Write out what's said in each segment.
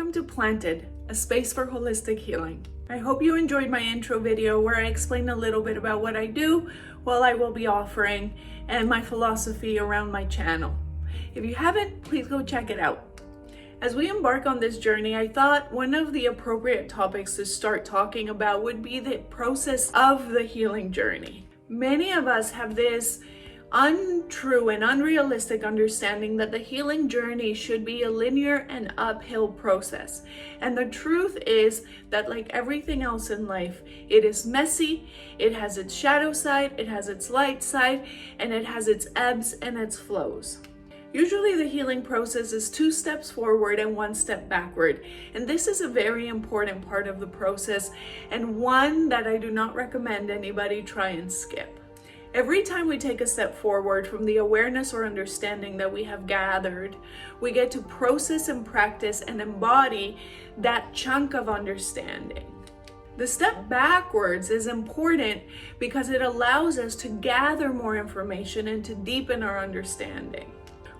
Welcome to Planted, a space for holistic healing. I hope you enjoyed my intro video where I explained a little bit about what I do, what I will be offering, and my philosophy around my channel. If you haven't, please go check it out. As we embark on this journey, I thought one of the appropriate topics to start talking about would be the process of the healing journey. Many of us have this untrue and unrealistic understanding that the healing journey should be a linear and uphill process. And the truth is that, like everything else in life, it is messy, it has its shadow side, it has its light side, and it has its ebbs and its flows. Usually the healing process is 2 steps forward and 1 step backward. And this is a very important part of the process, and one that I do not recommend anybody try and skip. Every time we take a step forward from the awareness or understanding that we have gathered, we get to process and practice and embody that chunk of understanding. The step backwards is important because it allows us to gather more information and to deepen our understanding.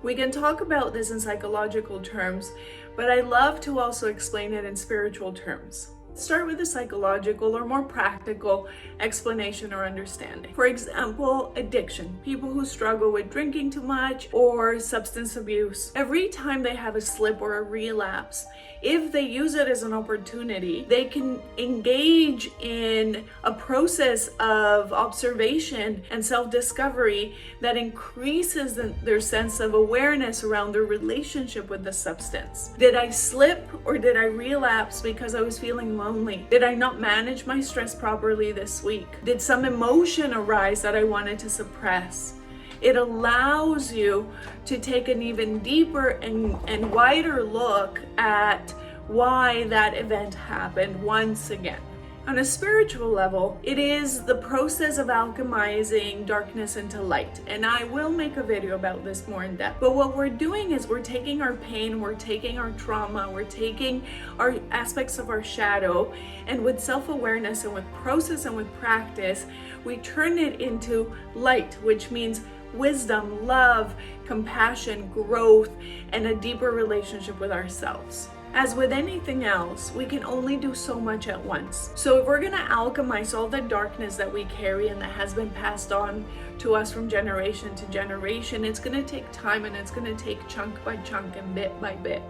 We can talk about this in psychological terms, but I love to also explain it in spiritual terms. Start with a psychological or more practical explanation or understanding. For example, addiction. People who struggle with drinking too much or substance abuse. Every time they have a slip or a relapse, if they use it as an opportunity, they can engage in a process of observation and self-discovery that increases their sense of awareness around their relationship with the substance. Did I slip or did I relapse because I was feeling lonely? Did I not manage my stress properly this week? Did some emotion arise that I wanted to suppress? It allows you to take an even deeper and wider look at why that event happened once again. On a spiritual level, it is the process of alchemizing darkness into light. And I will make a video about this more in depth. But what we're doing is we're taking our pain, we're taking our trauma, we're taking our aspects of our shadow, and with self-awareness and with process and with practice, we turn it into light, which means wisdom, love, compassion, growth, and a deeper relationship with ourselves. As with anything else, we can only do so much at once. So if we're gonna alchemize all the darkness that we carry and that has been passed on to us from generation to generation, it's gonna take time and it's gonna take chunk by chunk and bit by bit.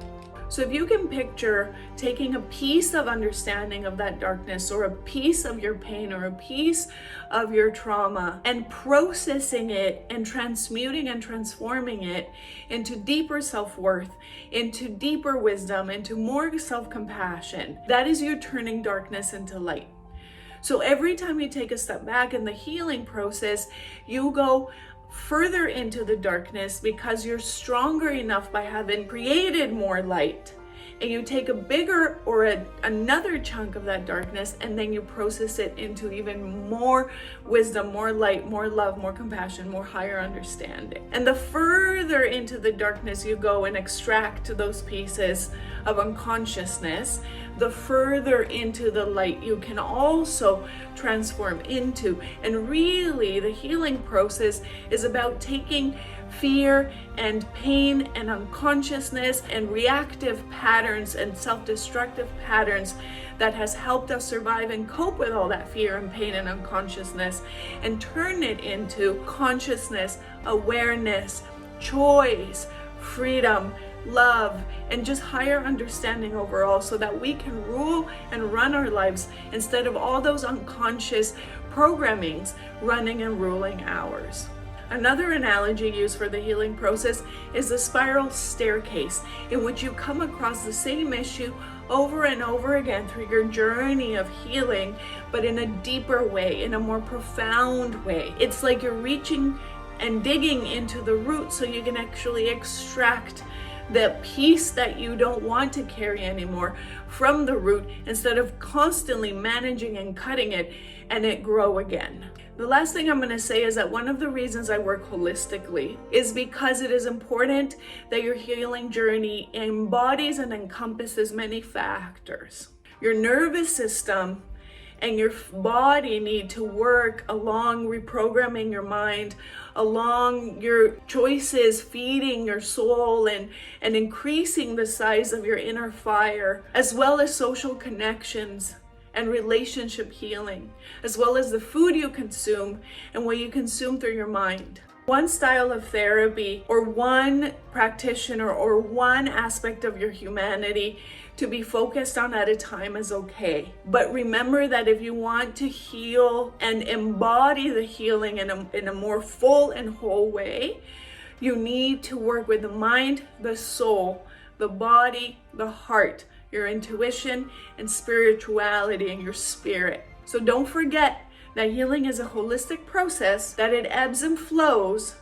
So if you can picture taking a piece of understanding of that darkness or a piece of your pain or a piece of your trauma and processing it and transmuting and transforming it into deeper self-worth, into deeper wisdom, into more self-compassion, that is you turning darkness into light. So every time you take a step back in the healing process, you go further into the darkness because you're stronger enough by having created more light, and you take a bigger or another chunk of that darkness and then you process it into even more wisdom, more light, more love, more compassion, more higher understanding. And the further into the darkness you go and extract those pieces of unconsciousness, the further into the light you can also transform into. And really, the healing process is about taking fear and pain and unconsciousness and reactive patterns and self-destructive patterns that has helped us survive and cope with all that fear and pain and unconsciousness, and turn it into consciousness, awareness, choice, freedom, love, and just higher understanding overall, so that we can rule and run our lives instead of all those unconscious programmings running and ruling ours. Another analogy used for the healing process is the spiral staircase, in which you come across the same issue over and over again through your journey of healing, but in a deeper way, in a more profound way. It's like you're reaching and digging into the root so you can actually extract the piece that you don't want to carry anymore from the root, instead of constantly managing and cutting it and it grow again. The last thing I'm going to say is that one of the reasons I work holistically is because it is important that your healing journey embodies and encompasses many factors. Your nervous system and your body need to work along reprogramming your mind, along your choices, feeding your soul and increasing the size of your inner fire, as well as social connections and relationship healing, as well as the food you consume and what you consume through your mind. One style of therapy or one practitioner or one aspect of your humanity to be focused on at a time is okay. But remember that if you want to heal and embody the healing in a more full and whole way, you need to work with the mind, the soul, the body, the heart, your intuition and spirituality and your spirit. So don't forget that healing is a holistic process, that it ebbs and flows,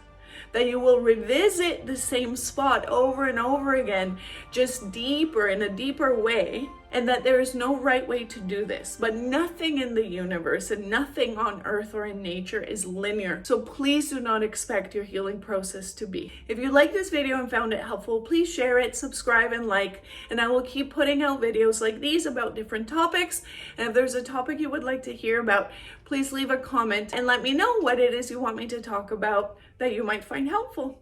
that you will revisit the same spot over and over again, just deeper, in a deeper way, and that there is no right way to do this. But nothing in the universe and nothing on earth or in nature is linear. So please do not expect your healing process to be. If you like this video and found it helpful, please share it, subscribe, and like, and I will keep putting out videos like these about different topics. And if there's a topic you would like to hear about, please leave a comment and let me know what it is you want me to talk about that you might find helpful.